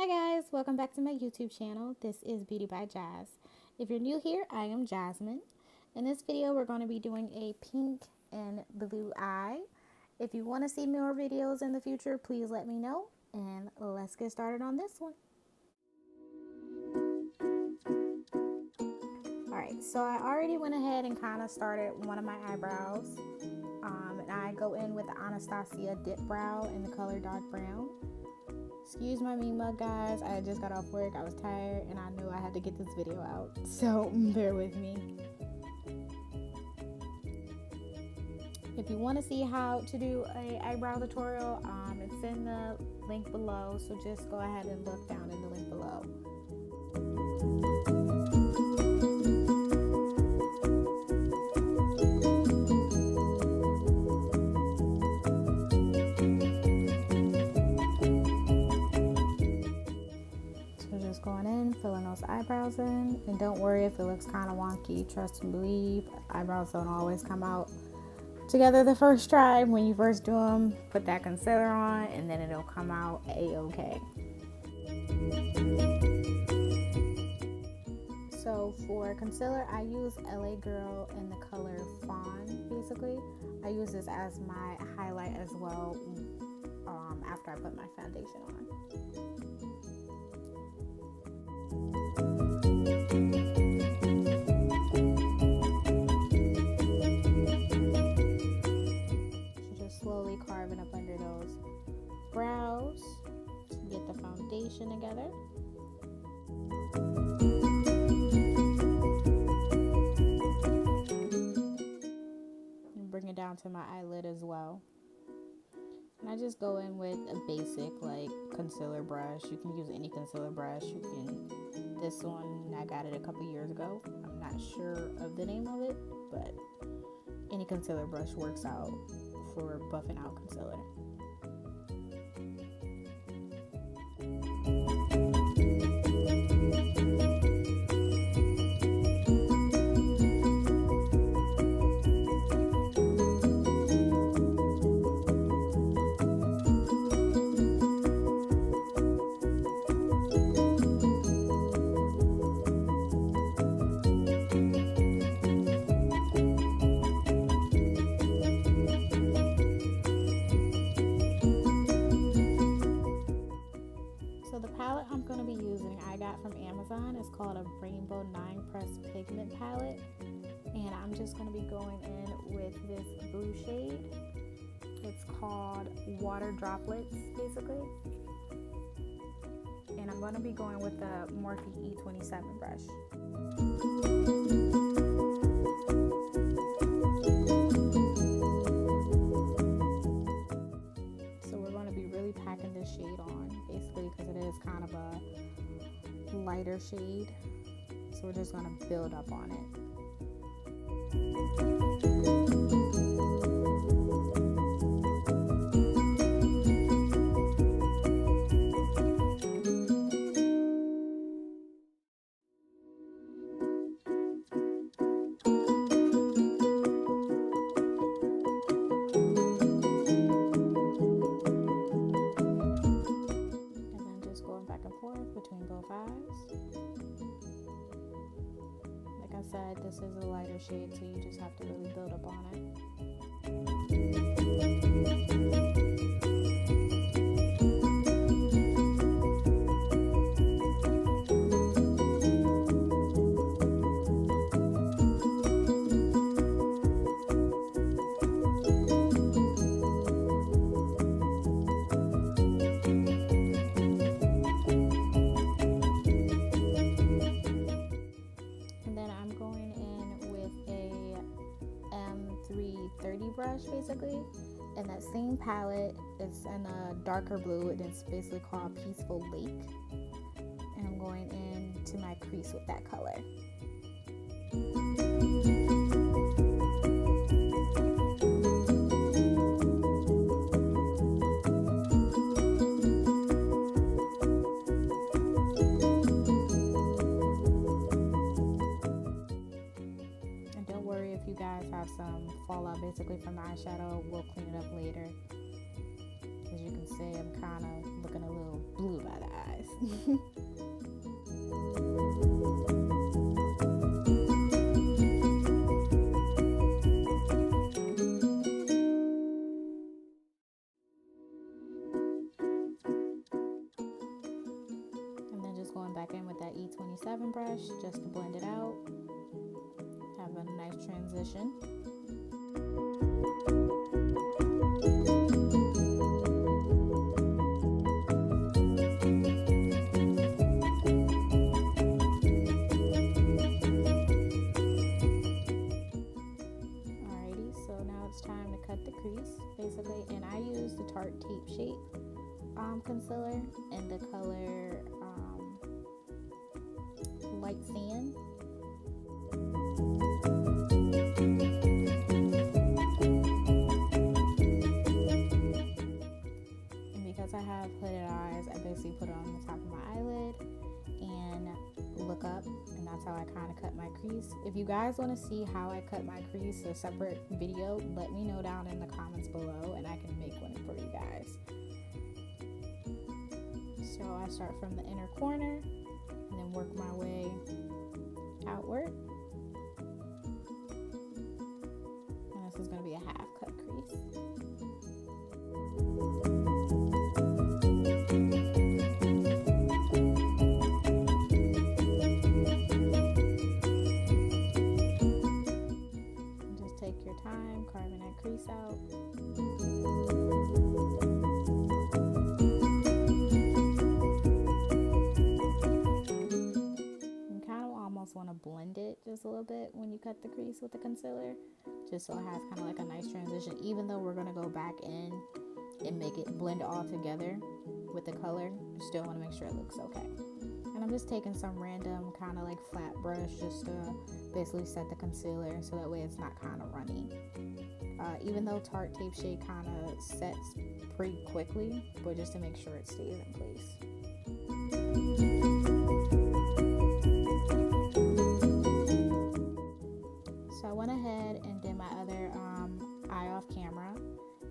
Hi guys, welcome back to my YouTube channel. This is Beauty by Jazz. If you're new here, I am Jasmine. In this video, we're going to be doing a pink and blue eye. If you want to see more videos in the future, please let me know. And let's get started on this one. Alright, so I already went ahead and kind of started one of my eyebrows. And I go in with the Anastasia Dip Brow in the color dark brown. Excuse my mean mug, guys. I just got off work. I was tired and I knew I had to get this video out. So bear with me. If you want to see how to do an eyebrow tutorial, it's in the link below. So just go ahead and look down in the link below. Going in, filling those eyebrows in, and don't worry if it looks kind of wonky. Trust and believe, eyebrows don't always come out together the first try. When you first do them, put that concealer on and then it'll come out a-okay. So for concealer, I use L.A Girl in the color Fawn. Basically, I use this as my highlight as well after I put my foundation on. So just slowly carving up under those brows to get the foundation together. And bring it down to my eyelid as well. And I just go in with a basic like concealer brush. You can use any concealer brush. This one, I got it a couple years ago. I'm not sure of the name of it, but any concealer brush works out for buffing out concealer. I'm going to be using, I got from Amazon. It's called a Rainbow 9 Press Pigment Palette, and I'm just going to be going in with this blue shade. It's called Water Droplets, basically, and I'm going to be going with the Morphe E27 brush. Packing this shade on basically because it is kind of a lighter shade, so we're just going to build up on it. Between both eyes. Like I said, this is a lighter shade, so you just have to really build up on it. M330 brush basically, and that same palette is in a darker blue and it's basically called Peaceful Lake, and I'm going into my crease with that color. If you guys have some fallout basically from the eyeshadow, we'll clean it up later. As you can see, I'm kind of looking a little blue by the eyes. And then just going back in with that E27 brush just to blend it out. Have a nice transition. Time to cut the crease basically, and I use the Tarte Tape Shape concealer in the color light sand. And because I have hooded eyes, I basically put it on the top of my eyelid and look up, and that's how I kind of cut my crease. If you guys want to see how I cut my crease, a separate video, let me know down in the comments below and I can make one for you guys. So I start from the inner corner and then work my way outward, and this is going to be a half cut crease. Time carving that crease out. You kind of almost want to blend it just a little bit when you cut the crease with the concealer, just so it has kind of like a nice transition, even though we're going to go back in and make it blend all together with the color. You still want to make sure it looks okay. And I'm just taking some random kind of like flat brush just to basically set the concealer so that way it's not kind of runny. Even though Tarte Tape Shape kind of sets pretty quickly, but just to make sure it stays in place. So I went ahead and did my other eye off camera.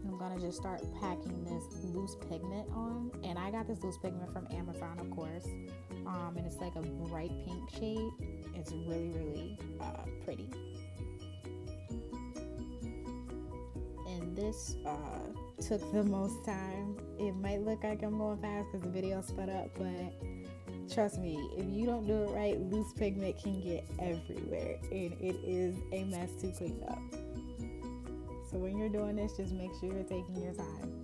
I'm gonna just start packing this loose pigment on, and I got this loose pigment from Amazon, of course, and it's like a bright pink shade. It's really pretty, and this took the most time. It might look like I'm going fast because the video sped up, but trust me, if you don't do it right, loose pigment can get everywhere, and it is a mess to clean up. So when you're doing this, just make sure you're taking your time.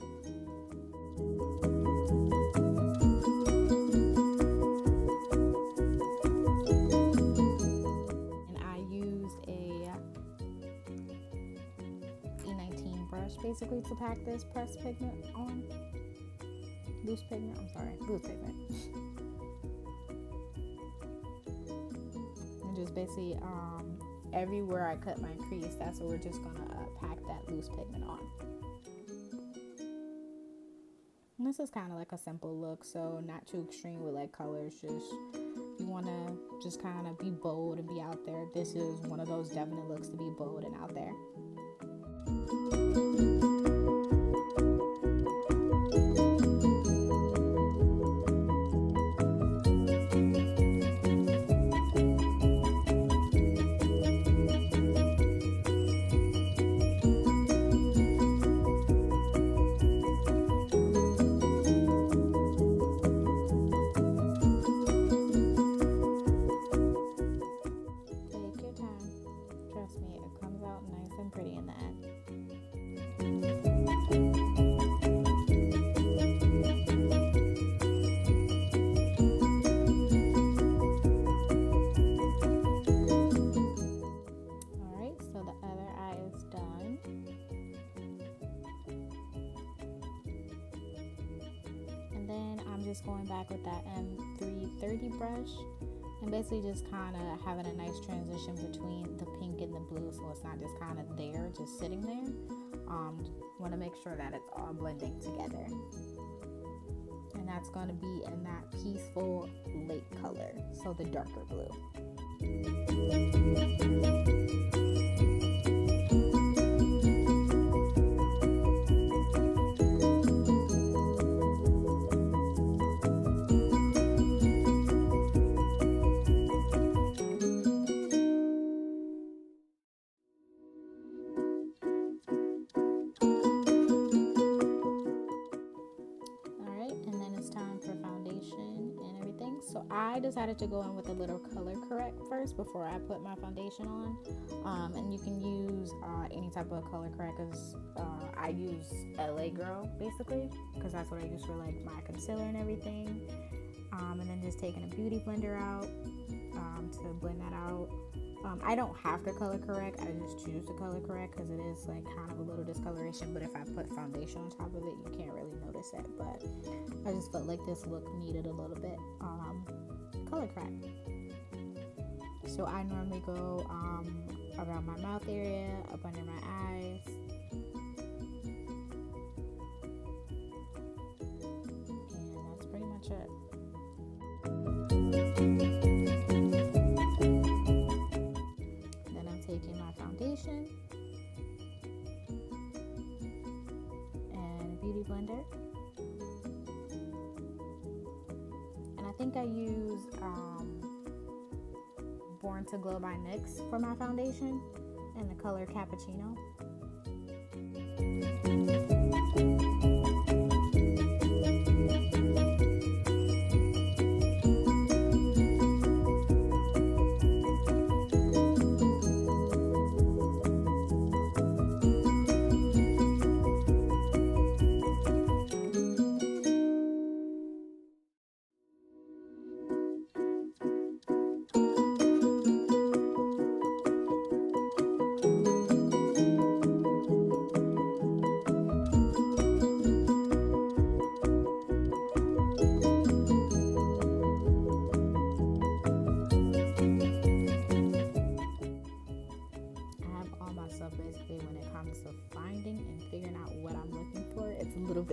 And I used a E19 brush basically to pack this pressed pigment on. Loose pigment. And just basically everywhere I cut my crease, that's where we're just gonna pack that loose pigment on. And this is kind of like a simple look, so not too extreme with like colors. Just you want to just kind of be bold and be out there. This is one of those definite looks to be bold and out there. Going back with that M330 brush and basically just kind of having a nice transition between the pink and the blue, so it's not just kind of there, just sitting there. Want to make sure that it's all blending together, and that's going to be in that peaceful lake color, so the darker blue. So I decided to go in with a little color correct first before I put my foundation on. And you can use any type of color correct, because I use L.A Girl basically, because that's what I use for like my concealer and everything. And then just taking a beauty blender out to blend that out. I don't have to color correct, I just choose to color correct because it is like kind of a little discoloration, but if I put foundation on top of it, you can't really notice it. But I just felt like this look needed a little bit color correct. So I normally go around my mouth area, up under my eyes, and that's pretty much it. Taking my foundation and a beauty blender, and I think I use Born to Glow by NYX for my foundation and the color Cappuccino.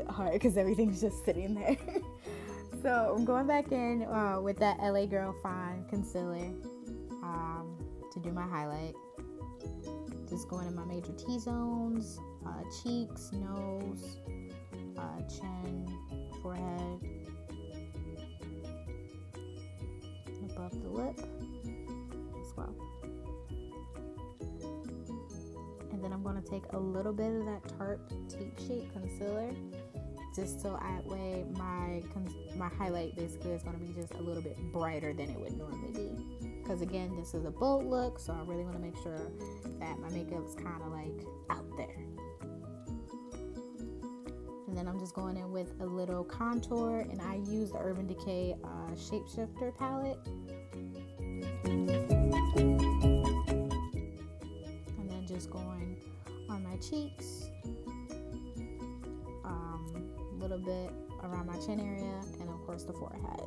Hard because everything's just sitting there. So I'm going back in with that L.A Girl Fawn concealer to do my highlight. Just going in my major T-zones, cheeks, nose, chin, forehead, above the lip as well. And then I'm going to take a little bit of that Tarte Shape concealer, just so that way my highlight basically is going to be just a little bit brighter than it would normally be. Because again, this is a bold look, so I really want to make sure that my makeup's kind of like out there. And then I'm just going in with a little contour, and I use the Urban Decay Shapeshifter palette. And then just going on my cheeks, a little bit around my chin area, and of course the forehead.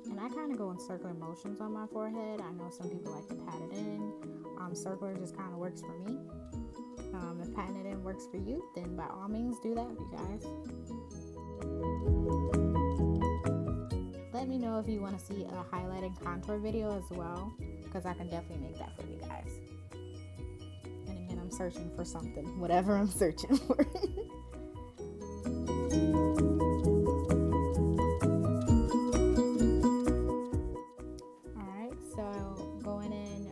And I kind of go in circular motions on my forehead. I know some people like to pat it in. Circular just kind of works for me. If patting it in works for you, then by all means do that, you guys. Let me know if you want to see a highlight and contour video as well, because I can definitely make that for you guys. And again, I'm searching for something, whatever I'm searching for. Alright, so going in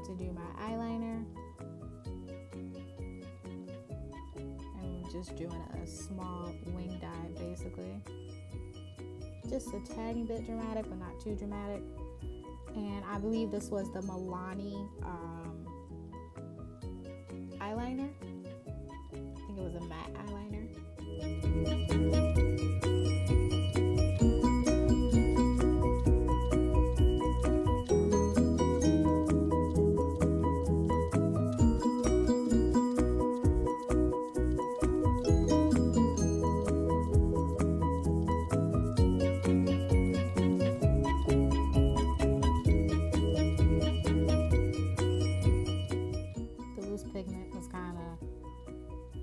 to do my eyeliner. And just doing a small wing dive basically. Just a tiny bit dramatic, but not too dramatic. And I believe this was the Milani eyeliner. I think it was a matte eyeliner.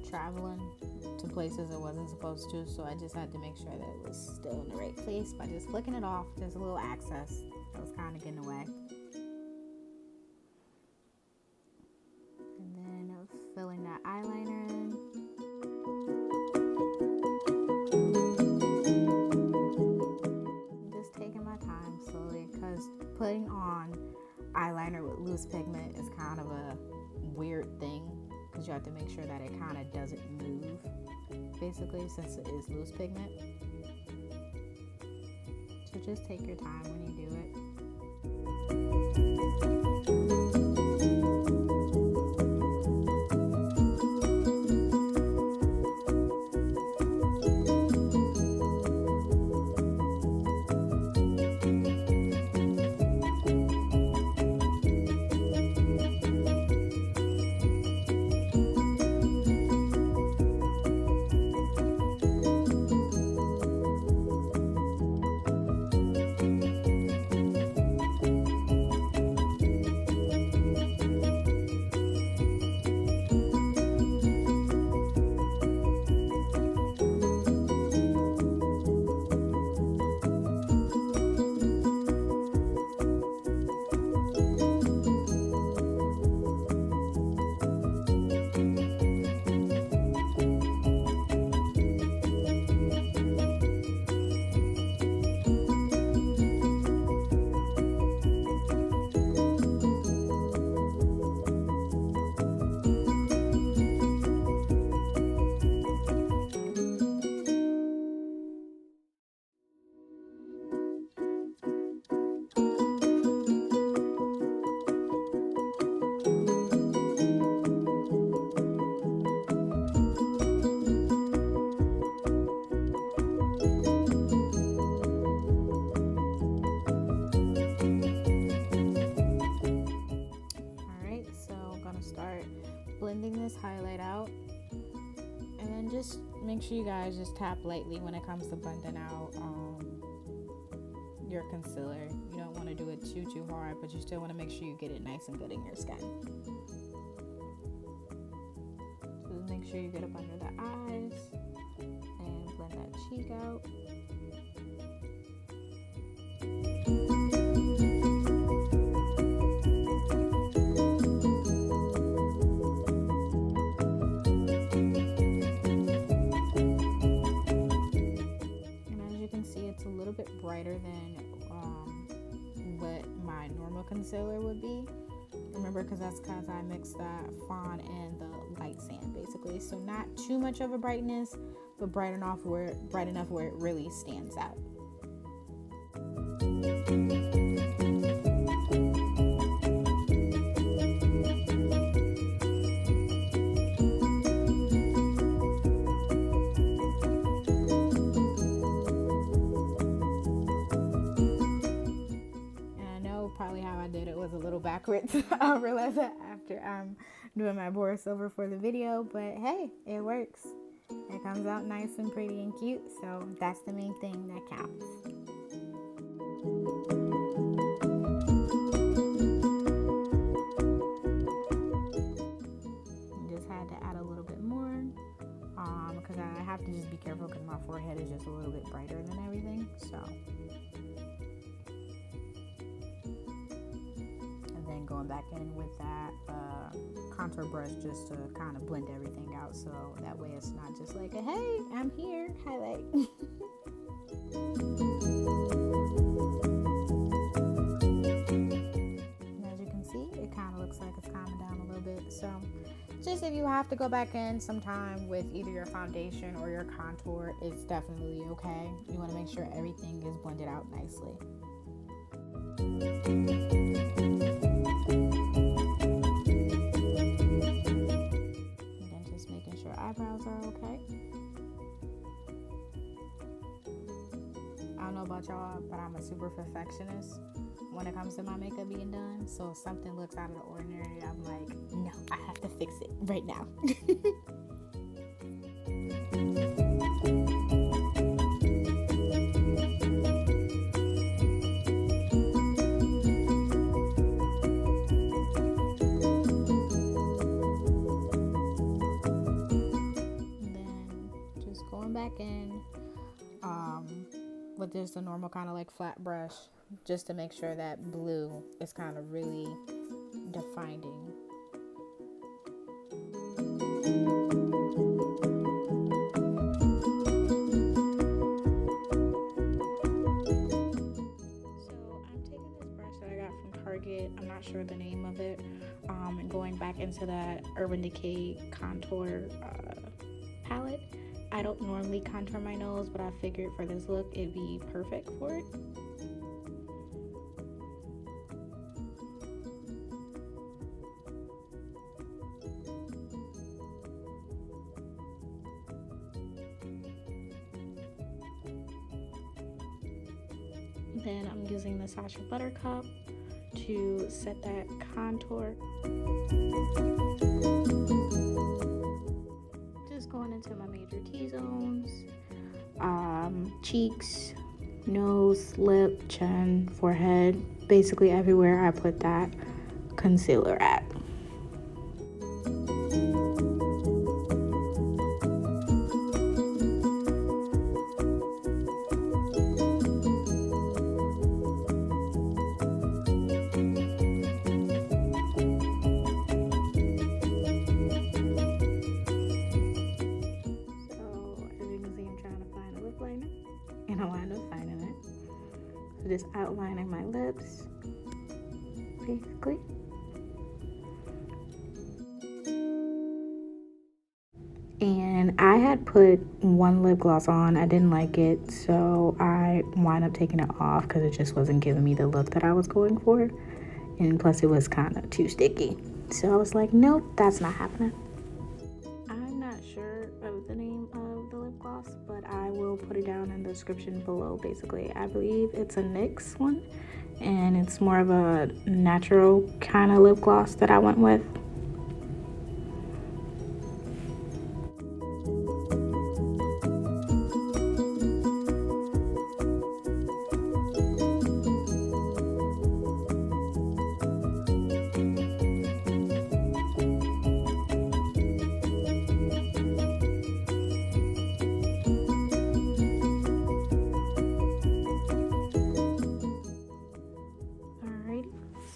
Traveling to places it wasn't supposed to, so I just had to make sure that it was still in the right place by just flicking it off. There's a little excess that was kind of getting away. And then filling that eyeliner in. I'm just taking my time slowly, because putting on eyeliner with loose pigment is kind of a weird thing because you have to make sure that it kind of doesn't move, basically, since it is loose pigment. So just take your time when you do it. Blending this highlight out, and then just make sure you guys just tap lightly when it comes to blending out your concealer. You don't want to do it too hard, but you still want to make sure you get it nice and good in your skin. So just make sure you get up under the eyes and blend that cheek out. Brighter than what my normal concealer would be. Remember, because that's because I mixed that fawn and the light sand, basically. So not too much of a brightness, but bright enough where it really stands out. Backwards. I'll realize that after I'm doing my voice over for the video, but hey, it works. It comes out nice and pretty and cute, so that's the main thing that counts. Just had to add a little bit more because I have to just be careful because my forehead is just a little bit brighter than everything, so. Going back in with that contour brush just to kind of blend everything out, so that way it's not just like a hey, I'm here highlight. And as you can see, it kind of looks like it's calming down a little bit. So just if you have to go back in sometime with either your foundation or your contour, it's definitely okay. You want to make sure everything is blended out nicely. Eyebrows are okay. I don't know about y'all, but I'm a super perfectionist when it comes to my makeup being done. So if something looks out of the ordinary, I'm like, no, I have to fix it right now. In with just a normal kind of like flat brush, just to make sure that blue is kind of really defining. So I'm taking this brush that I got from Target. it. I'm not sure the name of it. And going back into that Urban Decay contour palette. I don't normally contour my nose, but I figured for this look it'd be perfect for it. Then I'm using the Sachabuttercup to set that contour. Just going into my major T-zones, cheeks, nose, lip, chin, forehead, basically everywhere I put that concealer at. And I wound up finding it. So just outlining my lips, basically. And I had put one lip gloss on. I didn't like it, so I wound up taking it off because it just wasn't giving me the look that I was going for. And plus it was kind of too sticky. So I was like, nope, that's not happening. I'm not sure of the name of the lip gloss, but I will put it down in the description below. Basically, I believe it's a NYX one, and it's more of a natural kind of lip gloss that I went with.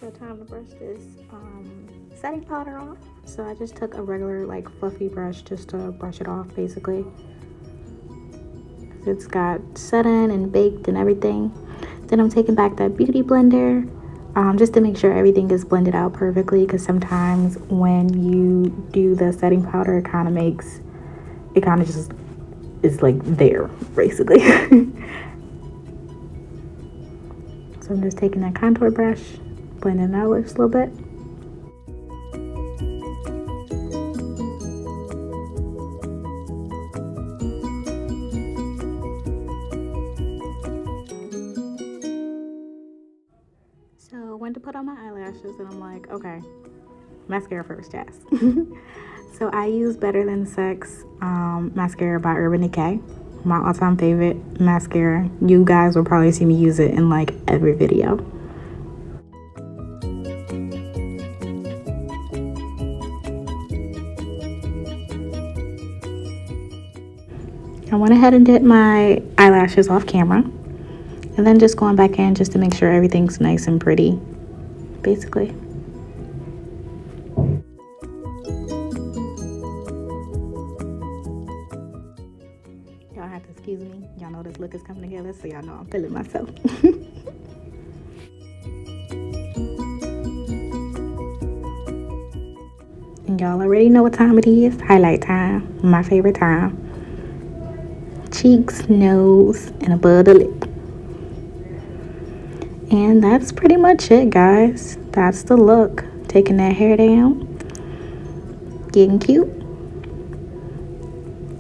So time to brush this setting powder off. So I just took a regular like fluffy brush just to brush it off basically. It's got set in and baked and everything. Then I'm taking back that beauty blender just to make sure everything is blended out perfectly, because sometimes when you do the setting powder it kind of just is like there basically. So I'm just taking that contour brush, blending out lips a little bit. So went to put on my eyelashes and I'm like, okay, mascara first, yes. So I use Better Than Sex mascara by Urban Decay. My all-time favorite mascara. You guys will probably see me use it in like every video. I went ahead and did my eyelashes off camera, and then just going back in just to make sure everything's nice and pretty, basically. Y'all have to excuse me. Y'all know this look is coming together, so y'all know I'm feeling myself. And y'all already know what time it is. Highlight time, my favorite time. Cheeks, nose, and above the lip. And that's pretty much it, guys. That's the look. Taking that hair down, getting cute,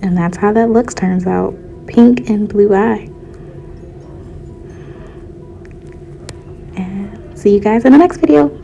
and that's how that looks turns out. Pink and blue eye. And see you guys in the next video.